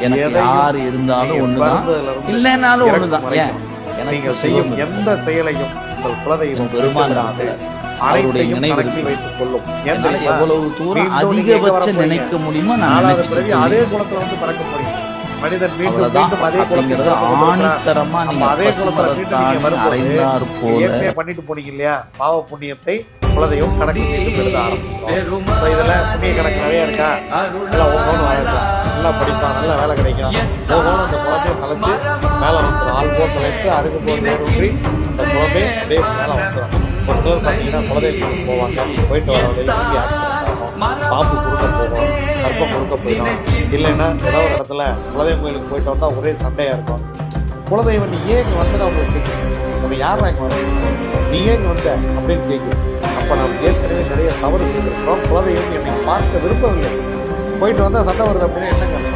எனக்கு யார் இருந்தாலும் ஒண்ணுதான், இல்லைன்னாலும் ஒண்ணுதான். ஏன் நீங்கள் செய்யும் எந்த செயலையும் உங்கள் குலதெய்வம் பெருமான் அவருடைய நினைவில் வைத்துக் கொள்ளும். எவ்வளவு தூரம் அதிகபட்ச நினைக்க முடியுமோ நான் அதே குலத்துல வந்து பறக்க போறீங்க. மனிதன் மீண்டும் அதே குலத்துல ஆணித்தரமா நீங்க அதே குலத்துல அறைந்தார் போல பண்ணிட்டு போனீங்க இல்லையா? பாவ புண்ணியத்தை குலதெய்வம் கணக்கு எழுத ஆரம்பிச்சிடும். இதெல்லாம் புண்ணிய கணக்கு நிறைய இருக்கா? நல்லா ஓகோன்னு வளர்க்கலாம், நல்லா படிப்பான், நல்ல வேலை கிடைக்கும், ஓகோன்னு அந்த குழந்தைய தலைச்சு மேலே வந்துடும். ஆள் போல் தலைத்து அருகு போல் ஊன்றி அந்த குழந்தை அப்படியே மேலே வந்துடும். ஒரு சிலர் பார்த்தீங்கன்னா குலதெய்வத்துக்கு போவாங்க, போயிட்டு வர வழியில் வண்டி ஆக்சிடென்ட் ஆகும், பாம்பு குறுக்க போகும், கற்பம் குறுக்க போயிடும். இல்லைன்னா ஏதோ ஒரு இடத்துல குலதெய்வம் கோயிலுக்கு போயிட்டு வந்தால் ஒரே சண்டையாக இருக்கும். குலதெய்வம் நீ ஏன் இங்கே வந்தது அவங்களுக்கு கேட்குறேன், உனக்கு யாரா இங்கே வந்து நீ ஏன் இங்கே வந்த அப்படின்னு கேட்குறேன். அப்போ நம்ம ஏற்கனவே நிறைய தவறு செய்திருக்கிறோம். குலதெய்வம் என்னை பார்க்க விரும்பவில்லை, போயிட்டு வந்தால் சண்டை வருது அப்படின்னா என்னங்க?